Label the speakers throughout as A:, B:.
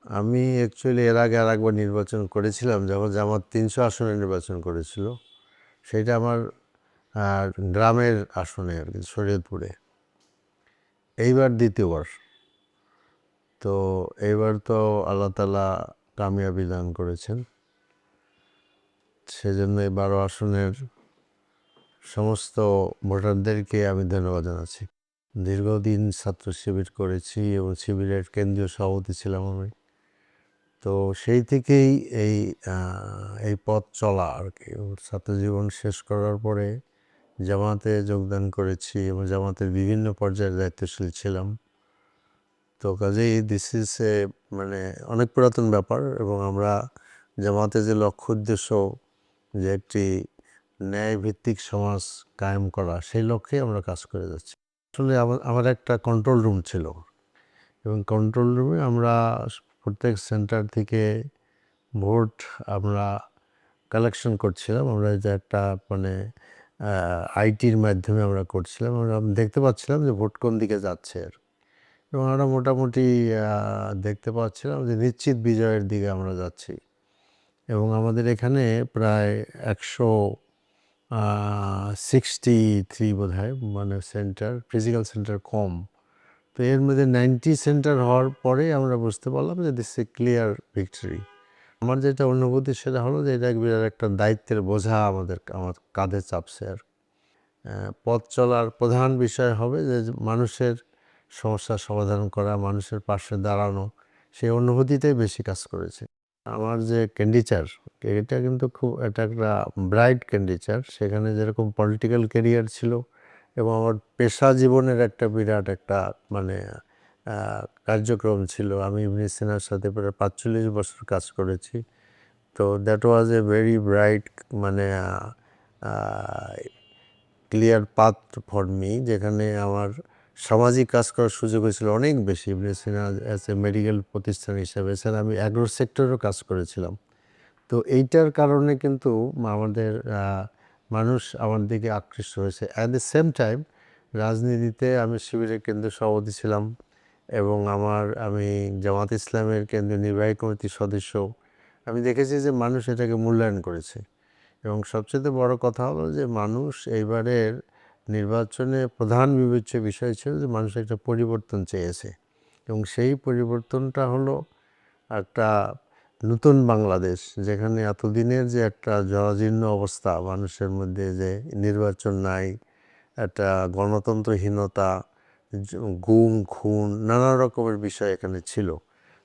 A: আমি অ্যাকচুয়ালি এর আগে আরেকবার নির্বাচন করেছিলাম যখন জামাত ৩০০ আসনে নির্বাচন করেছিল। সেটা আমার গ্রামের আসনে আর কি, শরীয়তপুরে। এইবার দ্বিতীয়বার। তো এইবার তো আল্লাহ তাআলা কামিয়াবি দান করেছেন। সেজন্য এই ১২ আসনের সমস্ত ভোটারদেরকে আমি ধন্যবাদ জানাচ্ছি। দীর্ঘদিন ছাত্র শিবির করেছি এবং শিবিরের কেন্দ্রীয় সভাপতি ছিলাম আমি। তো সেই থেকেই এই এই পথ চলা আর কি। ছাত্রজীবন শেষ করার পরে জামাতে যোগদান করেছি এবং জামাতের বিভিন্ন পর্যায়ের দায়িত্বশীল ছিলাম। তো কাজেই দিস ইজ মানে অনেক পুরাতন ব্যাপার এবং আমরা জামাতের যে লক্ষ্য উদ্দেশ্য যে একটি ন্যায়ভিত্তিক সমাজ কায়েম করা, সেই লক্ষ্যেই আমরা কাজ করে যাচ্ছি। আসলে আমার একটা কন্ট্রোল রুম ছিল এবং কন্ট্রোল রুমে আমরা প্রত্যেক সেন্টার থেকে ভোট আমরা কালেকশন করছিলাম। আমরা যে একটা মানে আইটির মাধ্যমে আমরা করছিলাম। আমরা দেখতে পাচ্ছিলাম যে ভোট কোন দিকে যাচ্ছে আর, এবং আমরা মোটামুটি দেখতে পাচ্ছিলাম যে নিশ্চিত বিজয়ের দিকে আমরা যাচ্ছি। এবং আমাদের এখানে প্রায় 163 বোধহয় মানে সেন্টার, ফিজিক্যাল সেন্টার কম। তো এর মধ্যে 90 সেন্টার হওয়ার পরে আমরা বুঝতে পারলাম যে দিস এ ক্লিয়ার ভিক্টরি। আমার যেটা অনুভূতি সেটা হলো যে এটা বিরাট একটা দায়িত্বের বোঝা আমার কাঁধে চাপছে আর। পথ চলার প্রধান বিষয় হবে যে মানুষের সমস্যার সমাধান করা, মানুষের পাশে দাঁড়ানো, সেই অনুভূতিটাই বেশি কাজ করেছে। আমার যে ক্যান্ডিচার, এটা কিন্তু এটা একটা ব্রাইট ক্যান্ডিচার। সেখানে যেরকম পলিটিক্যাল ক্যারিয়ার ছিল এবং আমার পেশা জীবনের একটা বিরাট একটা মানে কার্যক্রম ছিল। আমি ইবনে সিনার সাথে প্রায় ৪৫ বছর কাজ করেছি। তো that was a very bright মানে ক্লিয়ার পাথ ফর মি, যেখানে আমার সামাজিক কাজ করার সুযোগ হয়েছিল অনেক বেশি। ইবনে সিনা অ্যাজ এ মেডিকেল প্রতিষ্ঠান হিসাবে, এছাড়া আমি অ্যাগ্রো সেক্টরেও কাজ করেছিলাম। তো এইটার কারণে কিন্তু আমাদের মানুষ আমার দিকে আকৃষ্ট হয়েছে। অ্যাট দ্য সেম টাইম রাজনীতিতে আমি শিবিরের কেন্দ্রীয় সভাপতি ছিলাম এবং আমি জামাত ইসলামের কেন্দ্রীয় নির্বাহী কমিটির সদস্য। আমি দেখেছি যে মানুষ এটাকে মূল্যায়ন করেছে এবং সবচেয়ে বড় কথা হলো যে মানুষ এইবারের নির্বাচনে প্রধান বিবেচ্য বিষয় ছিল যে মানুষ একটা পরিবর্তন চেয়েছে এবং সেই পরিবর্তনটা হলো একটা নতুন বাংলাদেশ, যেখানে এতদিনের যে একটা জরাজীর্ণ অবস্থা মানুষের মধ্যে, যে নির্বাচন নাই, একটা গণতন্ত্রহীনতা, গুম খুন নানা রকমের বিষয় এখানে ছিল।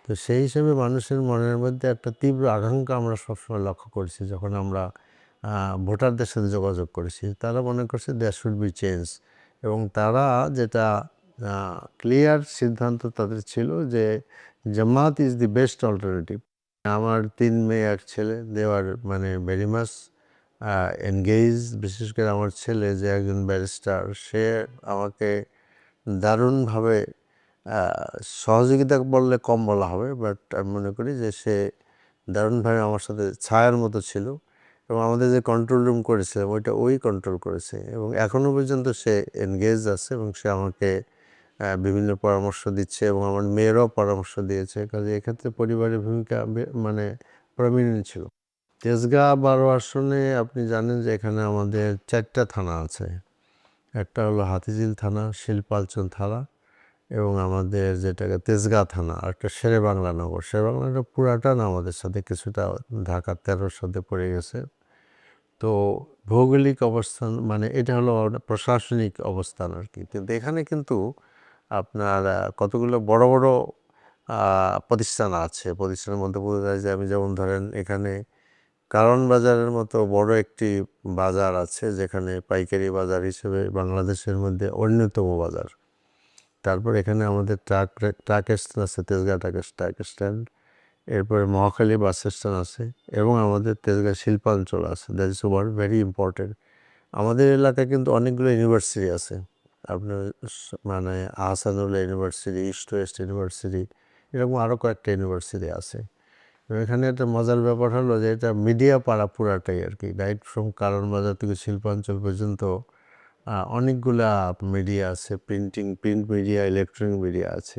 A: তো সেই হিসেবে মানুষের মনের মধ্যে একটা তীব্র আকাঙ্ক্ষা আমরা সবসময় লক্ষ্য করেছি। যখন আমরা ভোটারদের সাথে যোগাযোগ করেছি, তারা মনে করছে দেয়ার শুড বি চেঞ্জ, এবং তারা যেটা ক্লিয়ার সিদ্ধান্ত তাদের ছিল যে জামাত ইজ দি বেস্ট অল্টারনেটিভ। আমার ৩ মেয়ে ১ ছেলে, দে আর মানে ভেরি মাচ এনগেজ। বিশেষ করে আমার ছেলে যে একজন ব্যারিস্টার, সে আমাকে দারুণভাবে সহযোগিতা বললে কম বলা হবে, বাট আমি মনে করি যে সে দারুণভাবে আমার সাথে ছায়ার মতো ছিল এবং আমাদের যে কন্ট্রোল রুম করেছিলাম ওই কন্ট্রোল করেছে এবং এখনও পর্যন্ত সে এনগেজ আছে এবং সে আমাকে বিভিন্ন পরামর্শ দিচ্ছে এবং আমার মেয়েরাও পরামর্শ দিয়েছে। কাজে এক্ষেত্রে পরিবারের ভূমিকা মানে প্রমিনেন্ট ছিল। তেজগাঁ ১২ আসনে আপনি জানেন যে এখানে আমাদের 4টা থানা আছে। একটা হলো হাতিঝিল থানা, শিল্পাঞ্চল থানা এবং আমাদের যেটাকে তেজগাঁ থানা, আর একটা শেরেবাংলা নগর। শেরেবাংলাটা পুরাটা না আমাদের সাথে, কিছুটা ঢাকা 13-র সাথে পড়ে গেছে। তো ভৌগোলিক অবস্থান মানে এটা হলো প্রশাসনিক অবস্থান আর কি। কিন্তু এখানে কিন্তু আপনার কতগুলো বড় বড় প্রতিষ্ঠান আছে। প্রতিষ্ঠানের মধ্যে বোঝা যায় যে আমি যেমন ধরেন এখানে কারওয়ান বাজারের মতো বড় একটি বাজার আছে, যেখানে পাইকারি বাজার হিসেবে বাংলাদেশের মধ্যে অন্যতম বাজার। তারপর এখানে আমাদের ট্রাক স্ট্যান্ড আছে, তেজগাঁ ট্রাক স্ট্যান্ড। এরপরে মহাখালী বাস স্ট্যান্ড আছে এবং আমাদের তেজগাঁ শিল্পাঞ্চল আছে। That is one very important. আমাদের এলাকায় কিন্তু অনেকগুলো ইউনিভার্সিটি আছে। আপনার মানে Ahsanullah university, east West university, এরকম আরও কয়েকটা ইউনিভার্সিটি আছে। এখানে একটা মজার ব্যাপার হলো যে এটা মিডিয়া পাড়া পুরাটাই আর কি, রাইট ফ্রম কারওয়ান বাজার থেকে শিল্পাঞ্চল পর্যন্ত অনেকগুলা মিডিয়া আছে, প্রিন্ট মিডিয়া, ইলেকট্রনিক মিডিয়া আছে।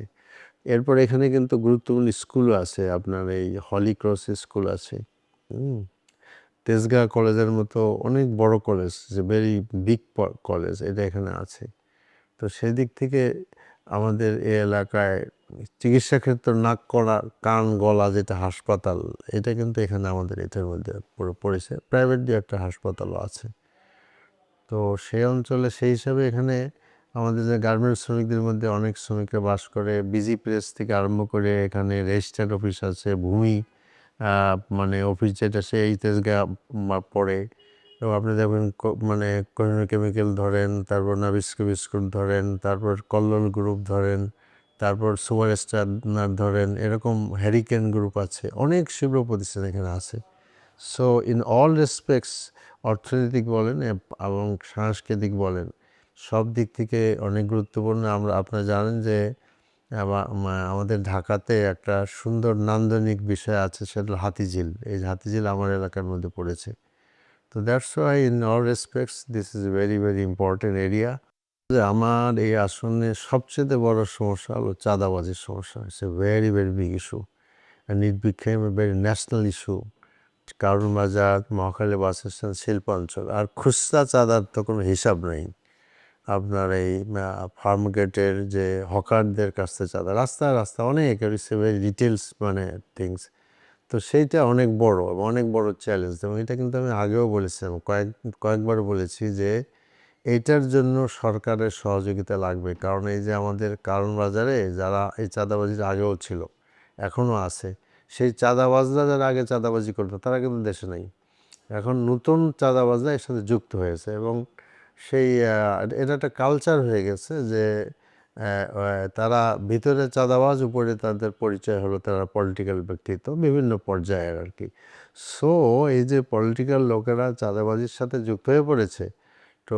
A: এরপর এখানে কিন্তু গুরুত্বপূর্ণ স্কুলও আছে, আপনার এই হলি ক্রস স্কুল আছে, তেজগাঁ কলেজের মতো অনেক বড় কলেজ, যে ভেরি বিগ কলেজ, এটা এখানে আছে। তো সেদিক থেকে আমাদের এই এলাকায় চিকিৎসা ক্ষেত্র, নাক করা কান গলা যেটা হাসপাতাল, এটা কিন্তু এখানে আমাদের এটার মধ্যে পড়েছে। প্রাইভেট দিয়ে একটা হাসপাতালও আছে। তো সেই অঞ্চলে সেই হিসাবে এখানে আমাদের যে গার্মেন্টস শ্রমিকদের মধ্যে অনেক শ্রমিকরা বাস করে। বিজি প্রেস থেকে আরম্ভ করে এখানে রেজিস্ট্রার অফিস আছে, ভূমি মানে অফিস যেটা সেই তেজগাঁ পড়ে। এবং আপনি দেখবেন মানে কোহিনূর কেমিক্যাল ধরেন, তারপর নাবিস্কো বিস্কুট ধরেন, তারপর কল্লোল গ্রুপ ধরেন, তারপর সুপার স্টার ধরেন, এরকম হ্যারিকেন গ্রুপ আছে, অনেক শিল্প প্রতিষ্ঠান এখানে আছে। সো ইন অল রেসপেক্টস, অর্থনৈতিক বলেন এবং সাংস্কৃতিক বলেন, সব দিক থেকে অনেক গুরুত্বপূর্ণ। আপনারা জানেন যে আমাদের ঢাকাতে একটা সুন্দর নান্দনিক বিষয় আছে, সেটা হলো হাতিঝিল। এই হাতিঝিল আমার এলাকার মধ্যে পড়েছে। তো that's why in all respects this is very very important area. আমার এই আসনে সবচেয়ে বড় সমস্যা হলো চাঁদাবাজির সমস্যা। It's a very very big issue and it became a very national issue. কারণ বাজার, মহাখালী বাস স্ট্যান্ড, শিল্পাঞ্চল, আর খুচরা চাঁদার তো কোনো হিসাব নেই। আপনার এই ফার্ম গেটের যে হকারদের কাছ থেকে চাঁদা, রাস্তা অনেক, ইটস এ ভেরি ডিটেলস মানে থিংস। তো সেইটা অনেক বড় এবং অনেক বড় চ্যালেঞ্জ। এবং এটা কিন্তু আমি আগেও বলেছিলাম, কয়েকবার বলেছি যে এইটার জন্য সরকারের সহযোগিতা লাগবে। কারণ এই যে আমাদের কারণ বাজারে যারা এই চাঁদাবাজির আগেও ছিল, এখনও আছে, সেই চাঁদাবাজরা যারা আগে চাঁদাবাজি করতো তারা কিন্তু দেশে নাই। এখন নতুন চাঁদাবাজরা এর সাথে যুক্ত হয়েছে এবং সেই এটা একটা কালচার হয়ে গেছে যে তারা ভিতরে চাঁদাবাজ, উপরে তাদের পরিচয় হলো তারা পলিটিক্যাল ব্যক্তিত্ব বিভিন্ন পর্যায়ের আর কি। সো এই যে পলিটিক্যাল লোকেরা চাঁদাবাজির সাথে যুক্ত হয়ে পড়েছে, তো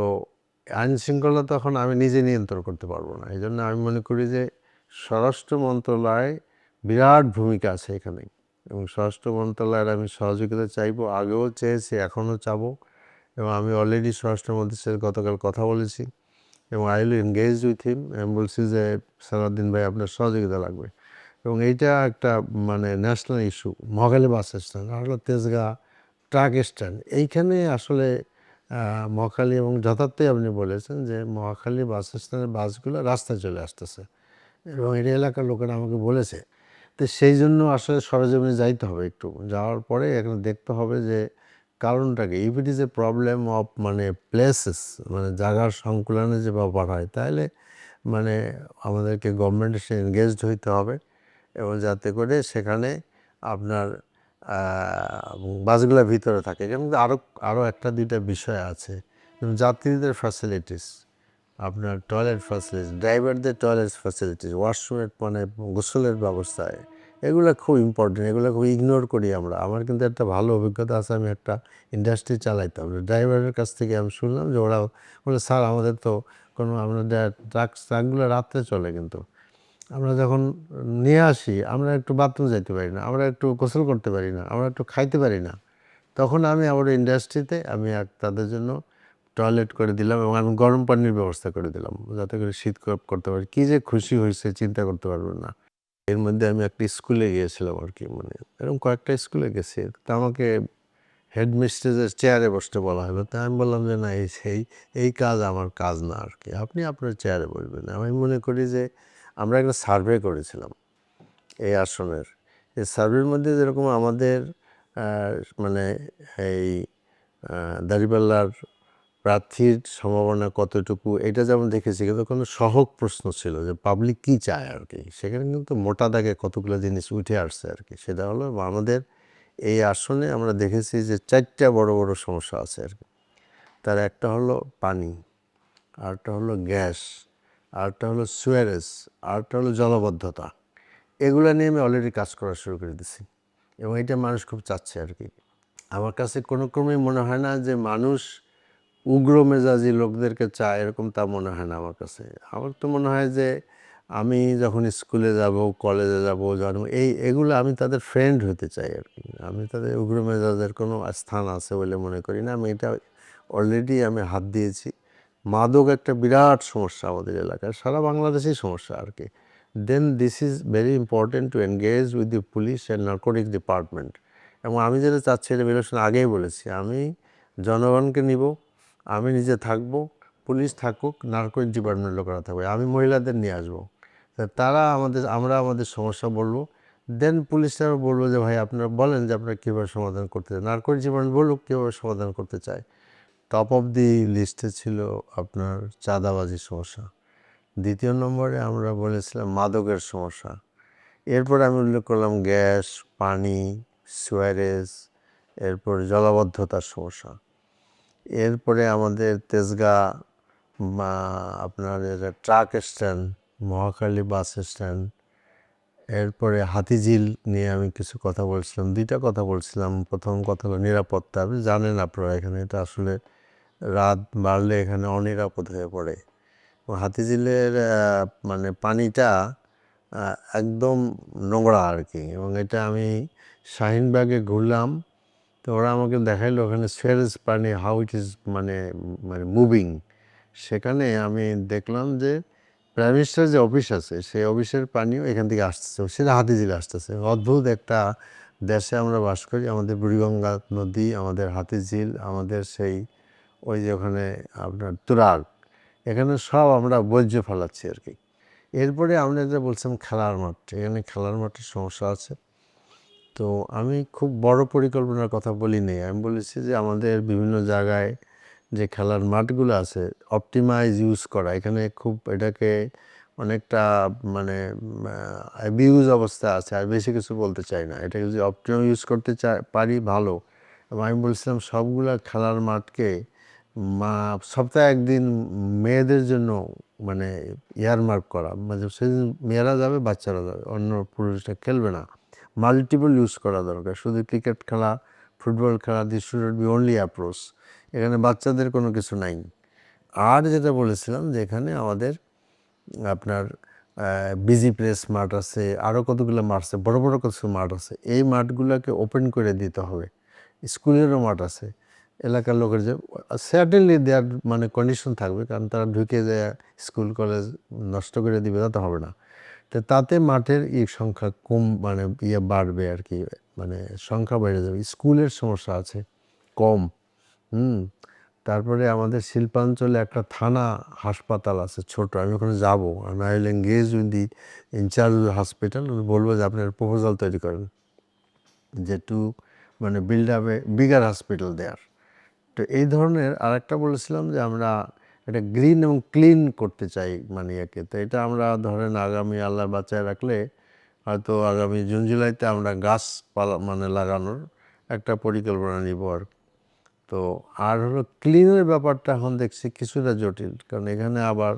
A: আইন শৃঙ্খলা তখন আমি নিজে নিয়ন্ত্রণ করতে পারবো না। এই জন্য আমি মনে করি যে স্বরাষ্ট্র মন্ত্রণালয় বিরাট ভূমিকা আছে এখানে, এবং স্বরাষ্ট্র মন্ত্রণালয়ের আমি সহযোগিতা চাইবো, আগেও চেয়েছি, এখনও চাবো। এবং আমি অলরেডি স্বরাষ্ট্রমন্ত্রীর সাথে গতকাল কথা বলেছি এবং I will engage with him. আমি বলছি যে সালাউদ্দিন ভাই, আপনার সহযোগিতা লাগবে। এবং এইটা একটা মানে national issue. Mohakhali bus stand আর হলো তেজগাঁ ট্রাক স্ট্যান্ড, এইখানে আসলে মহাখালী, এবং যথার্থই আপনি বলেছেন যে মহাখালী বাস স্ট্যান্ডের বাসগুলো রাস্তায় চলে আসতেছে, এবং এটা এলাকার লোকেরা আমাকে বলেছে। তো সেই জন্য আসলে সরেজমিনে যাইতে হবে, একটু যাওয়ার পরে এখানে দেখতে হবে যে কারণটাকে। If it is a problem of মানে প্লেসেস, মানে জায়গার সংকুলনে যে ব্যাপার হয়, তাহলে মানে আমাদেরকে গভর্নমেন্টের সাথে এনগেজড হইতে হবে, এবং যাতে করে সেখানে আপনার বাসগুলো ভিতরে থাকে। কিন্তু আরও একটা দুইটা বিষয় আছে, যেমন যাত্রীদের ফ্যাসিলিটিস, আপনার টয়লেট ফ্যাসিলিটিস, ড্রাইভারদের টয়লেট ফ্যাসিলিটিস, ওয়াশরুমের মানে গোসলের ব্যবস্থায়, এগুলো খুব ইম্পর্টেন্ট। এগুলো খুব ইগনোর করি আমরা। আমার কিন্তু একটা ভালো অভিজ্ঞতা আছে, আমি একটা ইন্ডাস্ট্রি চালাইতাম। ড্রাইভারের কাছ থেকে আমি শুনলাম যে ওরা বলে, স্যার আমাদের তো কোনো, আমরা ট্রাকগুলো রাত্রে চলে, কিন্তু আমরা যখন নিয়ে আসি আমরা একটু বাথরুম যাইতে পারি না, আমরা একটু গোসল করতে পারি না, আমরা একটু খাইতে পারি না। তখন আমি আমার ইন্ডাস্ট্রিতে আমি তাদের জন্য টয়লেট করে দিলাম এবং আমি গরম পানির ব্যবস্থা করে দিলাম, যাতে করে শীত করতে পারি। কী যে খুশি হয়েছে চিন্তা করতে পারবেন না। এর মধ্যে আমি একটা স্কুলে গিয়েছিলাম আর কি, মানে এরকম কয়েকটা স্কুলে গেছি। তা আমাকে হেডমিস্ট্রেসের চেয়ারে বসতে বলা হলো। তা আমি বললাম যে না, এই কাজ আমার কাজ না আর কি, আপনি আপনার চেয়ারে বসবেন। আমি মনে করি যে আমরা একটা সার্ভে করেছিলাম এই আসনের। এই সার্ভের মধ্যে যেরকম আমাদের মানে এই দাঁড়িপাল্লার প্রার্থীর সম্ভাবনা কতটুকু, এটা যেমন দেখেছি, কিন্তু কোনো সহজ প্রশ্ন ছিল যে পাবলিক কী চায় আর কি। সেখানে কিন্তু মোটা দাগে কতগুলো জিনিস উঠে আসছে আর কি। সেটা হলো আমাদের এই আসনে আমরা দেখেছি যে 4টা বড় বড় সমস্যা আছে আর কি। তার একটা হলো পানি, আরেকটা হলো গ্যাস, আরেকটা হলো সুয়ারেজ, আরেকটা হলো জলাবদ্ধতা। এগুলো নিয়ে আমি অলরেডি কাজ করা শুরু করে দিছি, এবং এটা মানুষ খুব চাচ্ছে আর কি। আমার কাছে কোনো ক্রমেই মনে হয় না যে মানুষ উগ্র মেজাজি লোকদেরকে চায়, এরকম তা মনে হয় না আমার কাছে। আমার তো মনে হয় যে আমি যখন স্কুলে যাব, কলেজে যাব, এগুলো আমি তাদের ফ্রেন্ড হতে চাই আর কি। আমি তাদের উগ্র মেজাজের কোনো স্থান আছে বলে মনে করি না। আমি এটা অলরেডি আমি হাত দিয়েছি। মাদক একটা বিরাট সমস্যা আমাদের এলাকায়, সারা বাংলাদেশেই সমস্যা আর কি। then this is very important to engage with the police and narcotics department. এবং আমি যেটা চাচ্ছি এটা ইলেকশন আগেই বলেছি, আমি জনগণকে নিব, আমি নিজে থাকব, পুলিশ থাকুক, নার্কোটিক ডিপার্টমেন্ট লোকেরা থাকবে, আমি মহিলাদের নিয়ে আসবো, তারা আমরা আমাদের সমস্যা বলবো, দেন পুলিশরা বলবো যে ভাই আপনারা বলেন যে আপনারা কীভাবে সমাধান করতে চান, নার্কোটিক ডিপার্টমেন্ট বলুক কীভাবে সমাধান করতে চায়। টপ অফ দি লিস্টে ছিল আপনার চাঁদাবাজির সমস্যা, দ্বিতীয় নম্বরে আমরা বলেছিলাম মাদকের সমস্যা, এরপরে আমি উল্লেখ করলাম গ্যাস, পানি, সুয়ারেজ, এরপর জলাবদ্ধতার সমস্যা, এরপরে আমাদের তেজগাঁ বা আপনার truck stand, Mohakhali bus stand, এরপরে হাতিঝিল নিয়ে আমি কিছু কথা বলছিলাম, দুইটা কথা বলছিলাম। প্রথম কথা হলো নিরাপত্তা, আপনি জানেন আপনারা এখানে এটা আসলে রাত বাড়লে এখানে অনিরাপদ হয়ে পড়ে। হাতিঝিলের মানে পানিটা একদম নোংরা আর কি, এবং এটা আমি শাহিনবাগে ঘুরলাম, তো ওরা আমাকে দেখাইলো ওখানে সুয়েজ পানি হাউ ইট ইজ মানে মানে মুভিং। সেখানে আমি দেখলাম যে প্রাইম মিনিস্টার যে অফিস আছে সেই অফিসের পানিও এখান থেকে আসতেছে, সেটা হাতিঝিলে আসতেছে। অদ্ভুত একটা দেশে আমরা বাস করি, আমাদের বুড়িগঙ্গা নদী, আমাদের হাতিঝিল, আমাদের সেই ওই যে ওখানে আপনার তুরাগ, এখানে সব আমরা বর্জ্য ফেলাচ্ছি আর কি। এরপরে আমরা যেটা বলছিলাম খেলার মাঠ, এখানে খেলার মাঠের সমস্যা আছে। তো আমি খুব বড় পরিকল্পনার কথা বলি নাই, আমি বলেছি যে আমাদের বিভিন্ন জায়গায় যে খেলার মাঠগুলো আছে অপটিমাইজ ইউজ করা, এখানে খুব এটাকে অনেকটা মানে অ্যাবিউজ অবস্থা আছে, আর বেশি কিছু বলতে চাই না, এটাকে যদি অপটিমাইজ ইউজ করতে পারি ভালো। এবং আমি বলছিলাম সবগুলা খেলার মাঠকে সপ্তাহে একদিন মেয়েদের জন্য মানে ইয়ারমার্ক করা, মানে সেদিন মেয়েরা যাবে, বাচ্চারা যাবে, অন্য পুরুষরা খেলবে না, মাল্টিপল ইউজ করা দরকার। শুধু ক্রিকেট খেলা, ফুটবল খেলা, this should be only approach, এখানে বাচ্চাদের কোনো কিছু নাই। আর যেটা বলেছিলাম যে এখানে আমাদের আপনার বিজি প্রেস মাঠ আছে, আরও কতগুলো মাঠ আছে, বড় বড় কিছু মাঠ আছে, এই মাঠগুলোকে ওপেন করে দিতে হবে। স্কুলেরও মাঠ আছে, এলাকার লোকের যে সার্টেনলি দেয়ার মানে কন্ডিশন থাকবে, কারণ তারা ঢুকে যায় স্কুল কলেজ নষ্ট করে দিবে, তা হবে না। তো তাতে মাঠের সংখ্যা কম মানে বাড়বে আর কি, মানে সংখ্যা বেড়ে যাবে। স্কুলের সমস্যা আছে কম। তারপরে আমাদের শিল্পাঞ্চলে একটা থানা হাসপাতাল আছে ছোট, আমি ওখানে যাবো, আমি I will engage with the incharge hospital, বলবো যে আপনার প্রপোজাল তৈরি করেন যে টু মানে build up a bigger hospital there. তো এই ধরনের আরেকটা বলেছিলাম যে আমরা এটা গ্রিন এবং ক্লিন করতে চাই মানে একে, তো এটা আমরা ধরেন আগামী আল্লাহ বাঁচায় রাখলে হয়তো আগামী জুন জুলাইতে আমরা গাছপালা মানে লাগানোর একটা পরিকল্পনা নিব আর। তো আর হলো ক্লিনের ব্যাপারটা এখন দেখছি কিছুটা জটিল, কারণ এখানে আবার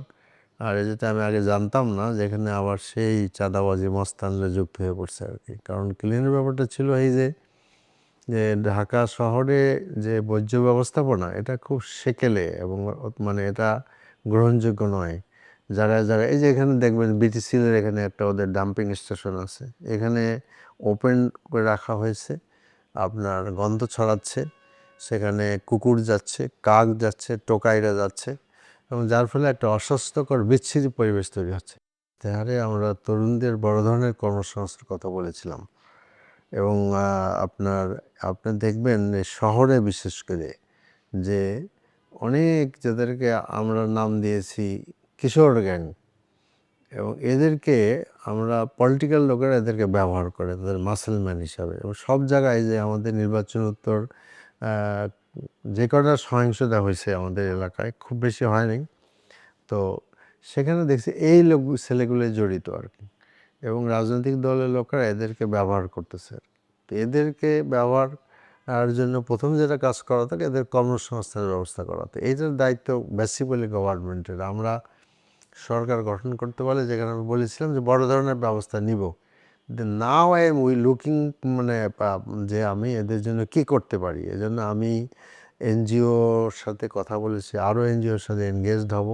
A: আর যেটা আমি আগে জানতাম না যে এখানে আবার সেই চাঁদাবাজি মস্তানরা যুক্ত হয়ে পড়ছে আর কি। কারণ ক্লিনের ব্যাপারটা ছিল এই যে ঢাকা শহরে যে বর্জ্য ব্যবস্থাপনা এটা খুব সেকেলে, এবং মানে এটা গ্রহণযোগ্য নয়। জায়গায় জায়গায় এই যে এখানে দেখবেন বিটিসিলের এখানে একটা ওদের ডাম্পিং স্টেশন আছে, এখানে ওপেন করে রাখা হয়েছে, আপনার গন্ধ ছড়াচ্ছে, সেখানে কুকুর যাচ্ছে, কাক যাচ্ছে, টোকাইরা যাচ্ছে, এবং যার ফলে একটা অস্বাস্থ্যকর বিচ্ছিরি পরিবেশ তৈরি হচ্ছে। তাহারে আমরা তরুণদের বড় ধরনের কর্মসংস্থানের কথা বলেছিলাম। এবং আপনার দেখবেন শহরে বিশেষ করে যে অনেক যাদেরকে আমরা নাম দিয়েছি কিশোর গ্যাং, এবং এদেরকে আমরা পলিটিক্যাল লোকেরা এদেরকে ব্যবহার করে তাদের মাসেলম্যান হিসাবে। এবং সব জায়গায় যে আমাদের নির্বাচন উত্তর যে কটা সহিংসতা হয়েছে আমাদের এলাকায় খুব বেশি হয়নি, তো সেখানে দেখছি এই ছেলেগুলো জড়িত আর কি, এবং রাজনৈতিক দলের লোকেরা এদেরকে ব্যবহার করতেছে। তো এদেরকে ব্যবহার আর জন্য প্রথম যেটা কাজ করা থাকে এদের কর্মসংস্থানের ব্যবস্থা করা, তো এইটার দায়িত্ব বেসিক্যালি গভর্নমেন্টের। আমরা সরকার গঠন করতে পারলে, যেখানে আমি বলেছিলাম যে বড় ধরনের ব্যবস্থা নিব, নাও আই এম লুকিং মানে যে আমি এদের জন্য কি করতে পারি। এজন্য আমি এনজিওর সাথে কথা বলেছি, আরও এনজিওর সাথে এনগেজড হব।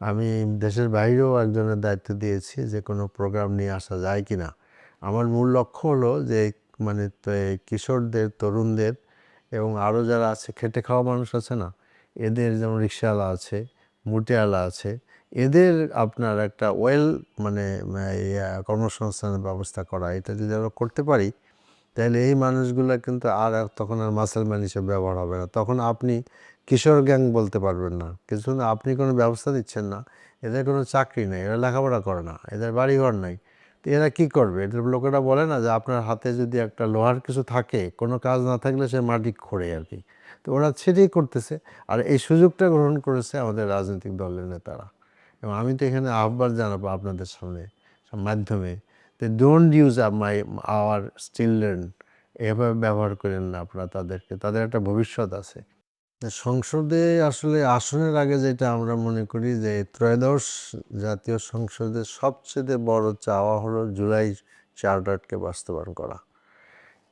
A: আমি দেশের বাইরেও একজনের দায়িত্ব দিয়েছি যে কোনো প্রোগ্রাম নিয়ে আসা যায় কি না। আমার মূল লক্ষ্য হলো যে মানে কিশোরদের, তরুণদের এবং আরও যারা আছে খেটে খাওয়া মানুষ আছে না, এদের যেমন রিকশাওয়ালা আছে, মুটিয়ালা আছে, এদের আপনার একটা মানে কর্মসংস্থানের ব্যবস্থা করা, এটা যদি আমরা করতে পারি তাহলে এই মানুষগুলো কিন্তু তখন আর মাসেলম্যান হিসেবে ব্যবহার হবে না। তখন আপনি কিশোর গ্যাং বলতে পারবেন না, কিন্তু আপনি কোনো ব্যবস্থা দিচ্ছেন না, এদের কোনো চাকরি নেই, এরা লেখাপড়া করে না, এদের বাড়িঘর নাই, তো এরা কী করবে? এদের লোকেরা বলে না যে আপনার হাতে যদি একটা লোহার কিছু থাকে, কোনো কাজ না থাকলে সে মাটি খোঁড়ে আর কি। তো ওরা সেটাই করতেছে, আর এই সুযোগটা গ্রহণ করেছে আমাদের রাজনৈতিক দলের নেতারা। এবং আমি তো এখানে আহ্বান জানাবো আপনাদের সামনে মাধ্যমে, ডোন্ট ইউজ আওয়ার চিলড্রেন, এভাবে ব্যবহার করেন না আপনারা তাদেরকে, তাদের একটা ভবিষ্যৎ আছে। সংসদে আসলে আসনের আগে যেটা আমরা মনে করি যে ত্রয়োদশ জাতীয় সংসদের সবচেয়ে বড় চাওয়া হলো জুলাই চার্টারকে বাস্তবায়ন করা।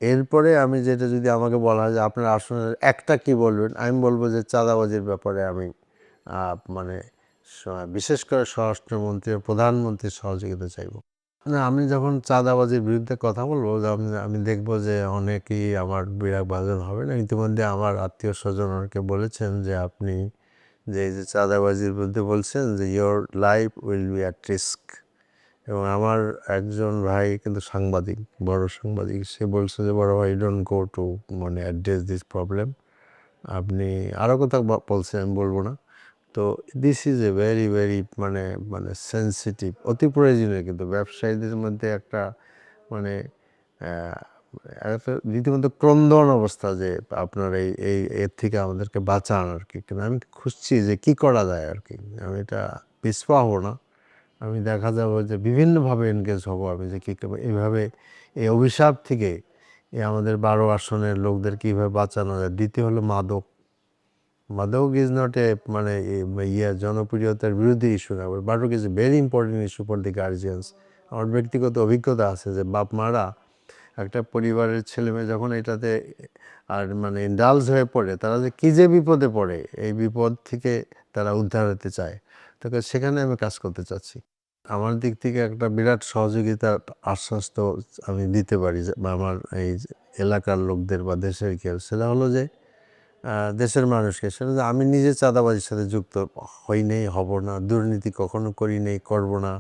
A: এরপরে আমি যেটা, যদি আমাকে বলা হয় যে আপনার আসনের একটা কি বলবেন, আমি বলবো যে চাঁদাবাজির ব্যাপারে আমি মানে বিশেষ করে স্বরাষ্ট্রমন্ত্রী ও প্রধানমন্ত্রীর সহযোগিতা চাইব। না, আমি যখন চাঁদাবাজির বিরুদ্ধে কথা বলবো, আমি দেখব যে অনেকেই আমার বিরাগভাজন হবে না। ইতিমধ্যে আমার আত্মীয় স্বজন অনেকে বলেছেন যে আপনি যে এই যে চাঁদাবাজির বিরুদ্ধে বলছেন যে your life will be at risk. এবং আমার একজন ভাই কিন্তু সাংবাদিক, বড় সাংবাদিক, সে বলছে যে বড় ভাই ডোন্ট গো টু মানে অ্যাড্রেস দিস প্রবলেম। আপনি আরও কথা বলছে, আমি বলবো না। তো this is a very very মানে মানে সেন্সিটিভ, অতি প্রয়োজনীয়, কিন্তু ব্যবসায়ীদের মধ্যে একটা মানে একটা রীতিমতো ক্রন্দন অবস্থা যে আপনার এই এই এর থেকে আমাদেরকে বাঁচান আর কি। কিন্তু আমি খুঁজছি যে কী করা যায় আর কি। আমি এটা পিছপা হবো না, আমি দেখা যাবে যে বিভিন্নভাবে এনগেজ হব আমি যে কী এইভাবে এই অভিশাপ থেকে আমাদের 12 আসনের লোকদের কীভাবে বাঁচানো যায়। দ্বিতীয় হলো মাদক। মাদক ইজ নট এ মানে জনপ্রিয়তার বিরোধী ইস্যু না, মাদক is a very important issue for the guardians. আমার ব্যক্তিগত অভিজ্ঞতা আছে যে বাপ মারা একটা পরিবারের ছেলেমেয়ে যখন এটাতে আর মানে ইন্ডালজ হয়ে পড়ে, তারা যে কী যে বিপদে পড়ে, এই বিপদ থেকে তারা উদ্ধার হতে চায়। তো সেখানে আমি কাজ করতে চাচ্ছি। আমার দিক থেকে একটা বিরাট সহযোগিতার আশ্বাস তো আমি দিতে পারি যে আমার এই এলাকার লোকদের বা দেশের কেউ, সেটা হলো যে দেশের মানুষকে, সেটা যে আমি নিজে চাঁদাবাজির সাথে যুক্ত হই নেই, হব না, দুর্নীতি কখনো করি নেই, করব না,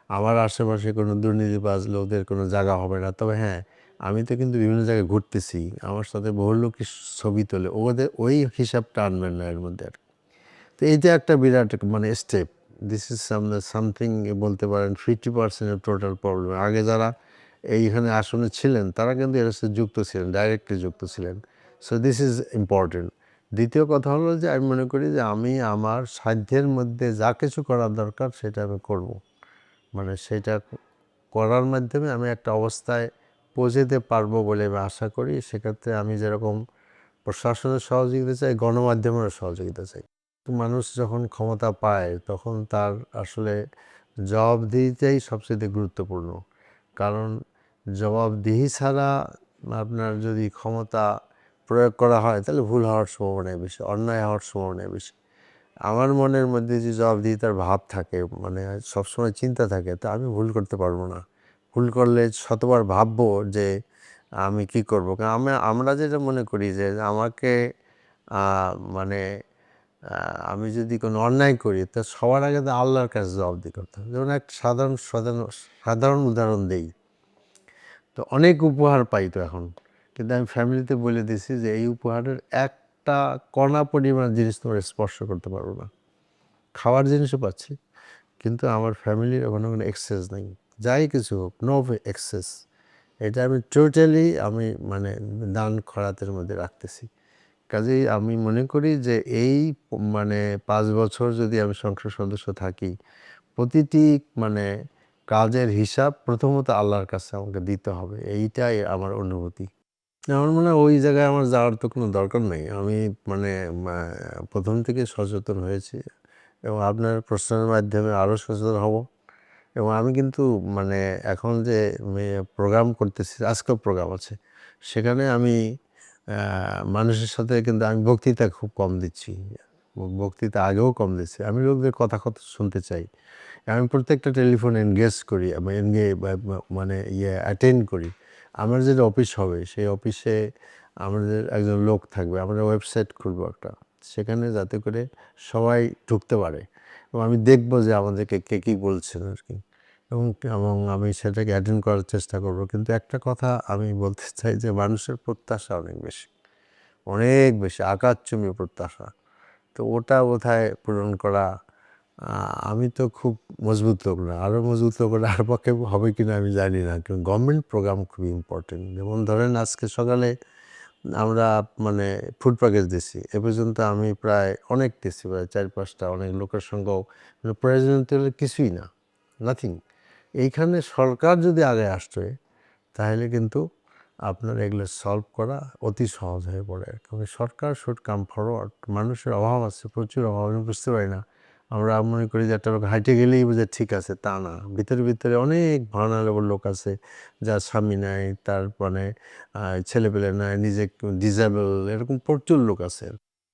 A: আমার আশেপাশে কোনো দুর্নীতিবাজ লোকদের কোনো জায়গা হবে না। তবে হ্যাঁ, আমি তো কিন্তু বিভিন্ন জায়গায় ঘুরতেছি, আমার সাথে বহু লোকই ছবি তোলে, ওদের ওই হিসাবটা আনবেন না এর মধ্যে আর কি। তো এইটা একটা বিরাট মানে স্টেপ, দিস ইজ সামথিং বলতে পারেন 50% অফ টোটাল প্রবলেম। আগে যারা এইখানে আসনে ছিলেন তারা কিন্তু এর সাথে যুক্ত ছিলেন, ডাইরেক্টলি যুক্ত ছিলেন। So this is important. দ্বিতীয় কথা হলো যে আমি মনে করি যে আমি আমার সাধ্যের মধ্যে যা কিছু করার দরকার সেটা আমি করব। মানে সেটা করার মাধ্যমে আমি একটা অবস্থায় পৌঁছাতে পারবো বলে আমি আশা করি। সেক্ষেত্রে আমি যেরকম প্রশাসনের সহযোগিতা চাই, গণমাধ্যমেরও সহযোগিতা চাই। মানুষ যখন ক্ষমতা পায় তখন তার আসলে জবাবদিহিতাই সবচেয়ে গুরুত্বপূর্ণ। কারণ জবাবদিহি ছাড়া আপনার যদি ক্ষমতা প্রয়োগ করা হয় তাহলে ভুল হওয়ার সম্ভাবনাই বেশি, অন্যায় হওয়ার সম্ভাবনাই বেশি। আমার মনের মধ্যে যে জবাবদিহিতার ভাব থাকে, মানে সবসময় চিন্তা থাকে, তা আমি ভুল করতে পারবো না। ভুল করলে শতবার ভাববো যে আমি কি করবো। কারণ আমরা যেটা মনে করি যে আমাকে মানে আমি যদি কোনো অন্যায় করি তা সবার আগে তো আল্লাহর কাছে জবাবদিহি করতে হবে। যেমন একটা সাধারণ উদাহরণ দেই, তো অনেক উপহার পাই তো এখন, কিন্তু আমি ফ্যামিলিতে বলে দিয়েছি যে এই উপহারের একটা কণা পরিমাণ জিনিস তোমরা স্পর্শ করতে পারবো না। খাওয়ার জিনিসও পাচ্ছি, কিন্তু আমার ফ্যামিলির ওখানে কোনো এক্সেস নেই, যাই কিছু হোক, নো এক্সেস। এটা আমি টোটালি আমি মানে দান খয়রাতের মধ্যে রাখতেছি। কাজেই আমি মনে করি যে এই মানে 5 বছর যদি আমি সংসদ সদস্য থাকি, প্রতিটি মানে কাজের হিসাব প্রথমত আল্লাহর কাছে আমাকে দিতে হবে, এইটাই আমার অনুভূতি। আমার মনে হয় ওই জায়গায় আমার যাওয়ার তো কোনো দরকার নেই। আমি মানে প্রথম থেকে সচেতন হয়েছি এবং আপনার প্রশ্নের মাধ্যমে আরও সচেতন হব। এবং আমি কিন্তু মানে এখন যে প্রোগ্রাম করতেছি, আজকেও প্রোগ্রাম আছে, সেখানে আমি মানুষের সাথে কিন্তু আমি বক্তৃতা খুব কম দিচ্ছি, বক্তৃতা আগেও কম দিচ্ছি। আমি লোকদের কথা শুনতে চাই। আমি প্রত্যেকটা টেলিফোন এনগেজ করি, আমি মানে অ্যাটেন্ড করি। আমার যেটা অফিস হবে সেই অফিসে আমাদের একজন লোক থাকবে, আমরা ওয়েবসাইট খুলবো একটা, সেখানে যাতে করে সবাই ঢুকতে পারে। এবং আমি দেখব যে আমাদেরকে কে কী বলছেন আর কি, এবং এবং আমি সেটাকে অ্যাটেন্ড করার চেষ্টা করব। কিন্তু একটা কথা আমি বলতে চাই যে মানুষের প্রত্যাশা অনেক বেশি আকাশচুম্বী প্রত্যাশা। তো ওটা বোধহয় পূরণ করা, আমি তো খুব মজবুত লোক না, আরও মজবুত লোক হলে আর পক্ষে হবে কিনা আমি জানি না, কিন্তু গভর্নমেন্ট প্রোগ্রাম খুবই ইম্পর্টেন্ট। যেমন ধরেন আজকে সকালে আমরা মানে ফুড প্যাকেজ দিছি, এ পর্যন্ত আমি প্রায় অনেক দিচ্ছি, প্রায় 4-5টা, অনেক লোকের সঙ্গেও প্রয়োজনীয় কিছুই না, নাথিং। এইখানে সরকার যদি আগে আসতো তাহলে কিন্তু আপনার এগুলো সলভ করা অতি সহজ হয়ে পড়ে। কারণ সরকার শুড কাম ফরওয়ার্ড। মানুষের অভাব আছে, প্রচুর অভাব, আমি বুঝতে পারি না। আমরা মনে করি যে একটা লোক হাঁটে গেলেই বুঝে ঠিক আছে, তা না। ভিতরে ভিতরে অনেক ভার্নারেবল লোক আছে, যার স্বামী নাই, তার মানে ছেলেপেলে নাই, নিজে ডিসেবল, এরকম প্রচুর লোক আছে।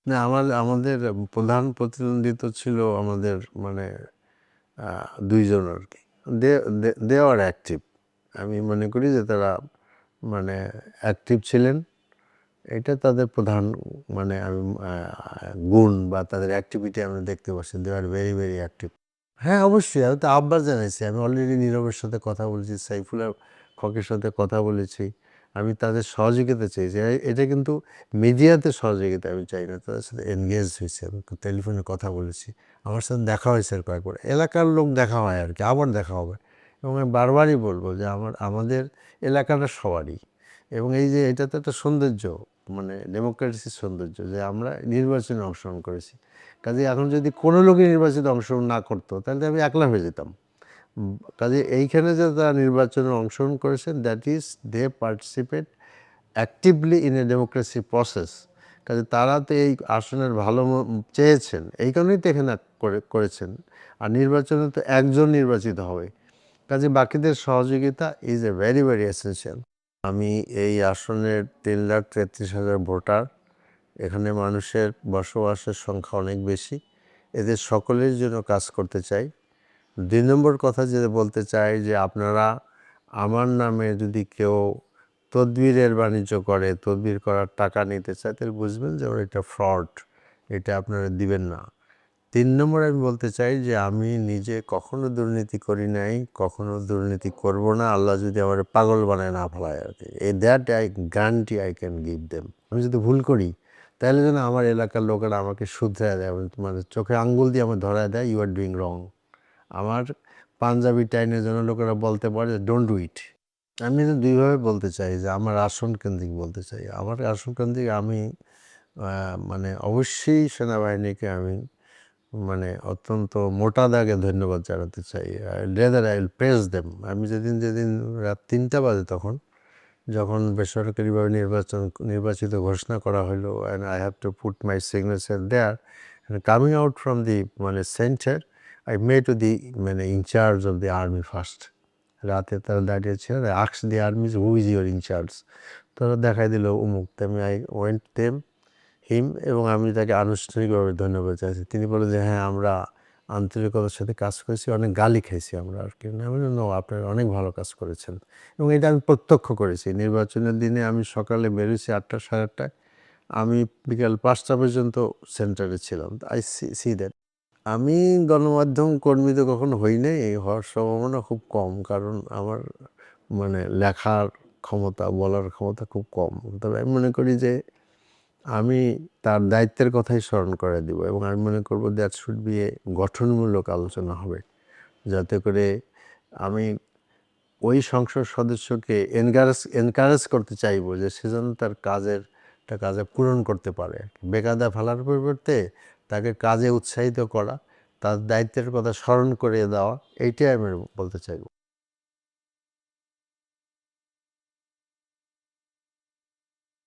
A: না, আমাদের প্রধান প্রতিদ্বন্দ্বী তো ছিল আমাদের মানে 2 জন আর কি। দে আর অ্যাক্টিভ। আমি মনে করি যে তারা মানে অ্যাক্টিভ ছিলেন, এটা তাদের প্রধান মানে আমি গুণ বা তাদের অ্যাক্টিভিটি আমরা দেখতে পাচ্ছি। দে আর ভেরি ভেরি অ্যাক্টিভ। হ্যাঁ, অবশ্যই, আমি তো আহ্বান জানাইছি। আমি অলরেডি নীরবের সাথে কথা বলেছি, সাইফুল হকের সাথে কথা বলেছি। আমি তাদের সহযোগিতা চেয়েছি। এটা কিন্তু মিডিয়াতে সহযোগিতা আমি চাই না, তাদের সাথে এনগেজ হয়েছি, আমি টেলিফোনে কথা বলেছি, আমার সাথে দেখা হয়েছে আর কয়েকবার, এলাকার লোক দেখা হয় আর কি, আবার দেখা হবে। এবং আমি বারবারই বলবো যে আমাদের এলাকাটা সবারই, এবং এই যে এটা তো একটা সৌন্দর্য, মানে ডেমোক্রেসির সৌন্দর্য যে আমরা নির্বাচনে অংশগ্রহণ করেছি। কাজে এখন যদি কোনো লোকই নির্বাচনে অংশগ্রহণ না করতো তাহলে আমি একলা হয়ে যেতাম। কাজে এইখানে যে তারা নির্বাচনে অংশগ্রহণ করেছেন, that is they participate actively in a democracy process. কাজে তারা তো এই আসনের ভালো চেয়েছেন, এই কারণেই তো এখানে করেছেন। আর নির্বাচনে তো একজন নির্বাচিত হবে, কাজে বাকিদের সহযোগিতা is a very very essential. আমি এই আসনের 3,33,000 ভোটার, এখানে মানুষের বসবাসের সংখ্যা অনেক বেশি, এদের সকলের জন্য কাজ করতে চাই। 2 নম্বর কথা যেটা বলতে চাই যে আপনারা আমার নামে যদি কেউ তদবিরের বাণিজ্য করে, তদবির করার টাকা নিতে চায়, তাহলে বুঝবেন যে ওরা এটা ফ্রড, এটা আপনারা দিবেন না। 3 নম্বর আমি বলতে চাই যে আমি নিজে কখনো দুর্নীতি করি নাই, কখনো দুর্নীতি করব না, আল্লাহ যদি আমার পাগল বানায় না ফেলায় আর কি। That I guarantee I can give them. আমি যদি ভুল করি তাহলে যেন আমার এলাকার লোকেরা আমাকে শুধরায় দেয়, মানে চোখে আঙ্গুল দিয়ে আমার ধরায় দেয়, ইউ আর ডুইং রং। আমার পাঞ্জাবি টাইনের জন্য লোকেরা বলতে পারে ডোন্ট ডু ইট। আমি তো দুইভাবে বলতে চাই, যে আমার আসন কেন্দ্রিক বলতে চাই। আমার আসন কেন্দ্রিক আমি মানে অবশ্যই সেনাবাহিনীকে আমি মানে অত্যন্ত মোটা দাগে ধন্যবাদ জানাতে চাই। Rather I will praise them. আমি যেদিন রাত 3টা বাজে যখন বেসরকারিভাবে নির্বাচিত ঘোষণা করা হলো, and I have to put my signature there, coming out from the মানে centre, I may to the মানে incharge of the army first. রাতে তারা দাঁড়িয়েছিল, ask the army who is your incharge, তারা দেখাই দিল উমুক। আমি আই ওয়েন্ট দেম হিম, এবং আমি তাকে আনুষ্ঠানিকভাবে ধন্যবাদ চাইছি। তিনি বললেন যে হ্যাঁ, আমরা আন্তরিকতার সাথে কাজ করেছি, অনেক গালি খাইছি আমরা আর কি। আমি বললাম নো, আপনারা অনেক ভালো কাজ করেছেন, এবং এটা আমি প্রত্যক্ষ করেছি। নির্বাচনের দিনে আমি সকালে বেরোছি 8টা 8:30টায়, আমি বিকাল 5টা পর্যন্ত সেন্টারে ছিলাম। I see that. আমি গণমাধ্যম কর্মী তো কখনো হই নাই, হওয়ার সম্ভাবনা খুব কম, কারণ আমার মানে লেখার ক্ষমতা, বলার ক্ষমতা খুব কম। তবে আমি মনে করি যে আমি তার দায়িত্বের কথাই স্মরণ করে দিব, এবং আমি মনে করব দ্যাট শুড বি এ গঠনমূলক আলোচনা হবে, যাতে করে আমি ওই সংসদ সদস্যকে এনকারেজ করতে চাইবো যে সে যেন তার কাজে পূরণ করতে পারে। বেকায়দা ফেলার পরিবর্তে তাকে কাজে উৎসাহিত করা, তার দায়িত্বের কথা স্মরণ করিয়ে দেওয়া, এইটাই আমি বলতে চাইব।